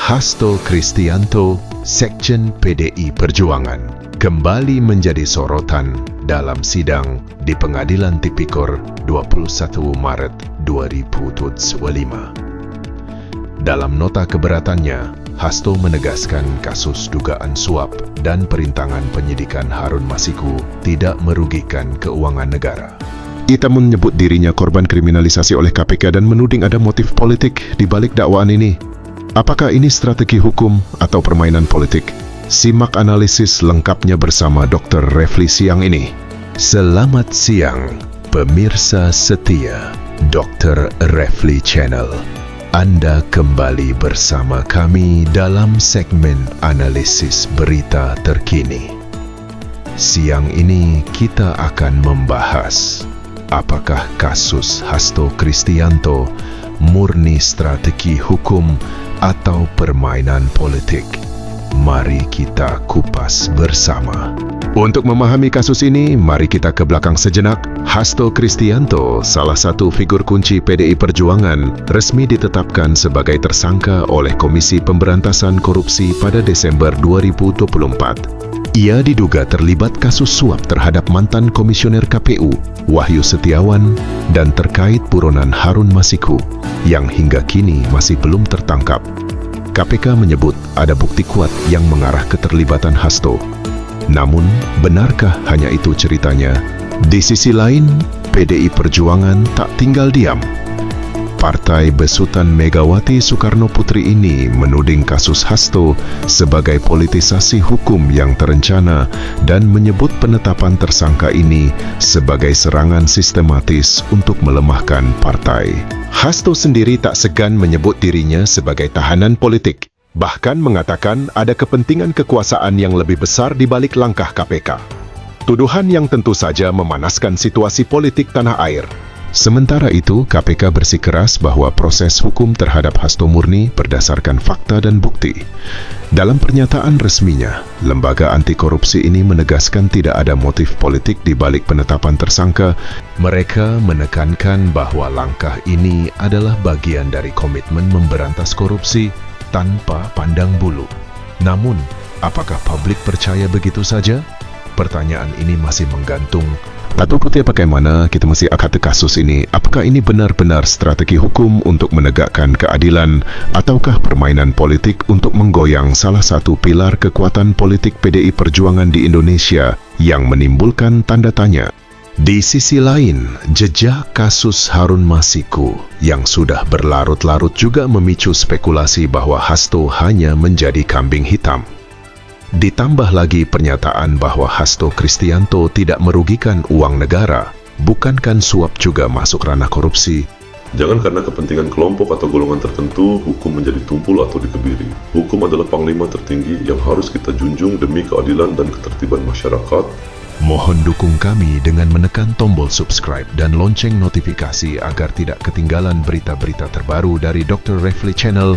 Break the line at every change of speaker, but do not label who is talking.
Hasto Kristianto, Sekjen PDI Perjuangan, kembali menjadi sorotan dalam sidang di Pengadilan Tipikor 21 Maret 2025. Dalam nota keberatannya, Hasto menegaskan kasus dugaan suap dan perintangan penyidikan Harun Masiku tidak merugikan keuangan negara. Ia menyebut dirinya korban kriminalisasi oleh KPK dan menuding ada motif politik di balik dakwaan ini. Apakah ini strategi hukum atau permainan politik? Simak analisis lengkapnya bersama Dr. Refli siang ini. Selamat siang, pemirsa setia Dr. Refli Channel. Anda kembali bersama kami dalam segmen analisis berita terkini. Siang ini kita akan membahas apakah kasus Hasto Kristianto murni strategi hukum atau permainan politik. Mari kita kupas bersama. Untuk memahami kasus ini, mari kita ke belakang sejenak. Hasto Kristianto, salah satu figur kunci PDI Perjuangan, resmi ditetapkan sebagai tersangka oleh Komisi Pemberantasan Korupsi pada Desember 2024. Ia diduga terlibat kasus suap terhadap mantan komisioner KPU, Wahyu Setiawan, dan terkait buronan Harun Masiku, yang hingga kini masih belum tertangkap. KPK menyebut ada bukti kuat yang mengarah keterlibatan Hasto. Namun, benarkah hanya itu ceritanya? Di sisi lain, PDI Perjuangan tak tinggal diam. Partai besutan Megawati Soekarno Putri ini menuding kasus Hasto sebagai politisasi hukum yang terencana dan menyebut penetapan tersangka ini sebagai serangan sistematis untuk melemahkan partai. Hasto sendiri tak segan menyebut dirinya sebagai tahanan politik, bahkan mengatakan ada kepentingan kekuasaan yang lebih besar di balik langkah KPK. Tuduhan yang tentu saja memanaskan situasi politik tanah air. Sementara itu, KPK bersikeras bahwa proses hukum terhadap Hasto murni berdasarkan fakta dan bukti. Dalam pernyataan resminya, lembaga anti korupsi ini menegaskan tidak ada motif politik di balik penetapan tersangka. Mereka menekankan bahwa langkah ini adalah bagian dari komitmen memberantas korupsi tanpa pandang bulu. Namun, apakah publik percaya begitu saja? Pertanyaan ini masih menggantung. Atau bagaimana kita mesti akati kasus ini? Apakah ini benar-benar strategi hukum untuk menegakkan keadilan ataukah permainan politik untuk menggoyang salah satu pilar kekuatan politik PDI Perjuangan di Indonesia yang menimbulkan tanda tanya? Di sisi lain, jejak kasus Harun Masiku yang sudah berlarut-larut juga memicu spekulasi bahwa Hasto hanya menjadi kambing hitam. Ditambah lagi pernyataan bahwa Hasto Kristianto tidak merugikan uang negara, bukankan suap juga masuk ranah korupsi?
Jangan karena kepentingan kelompok atau golongan tertentu, hukum menjadi tumpul atau dikebiri. Hukum adalah panglima tertinggi yang harus kita junjung demi keadilan dan ketertiban masyarakat.
Mohon dukung kami dengan menekan tombol subscribe dan lonceng notifikasi agar tidak ketinggalan berita-berita terbaru dari Dr. Refli Channel.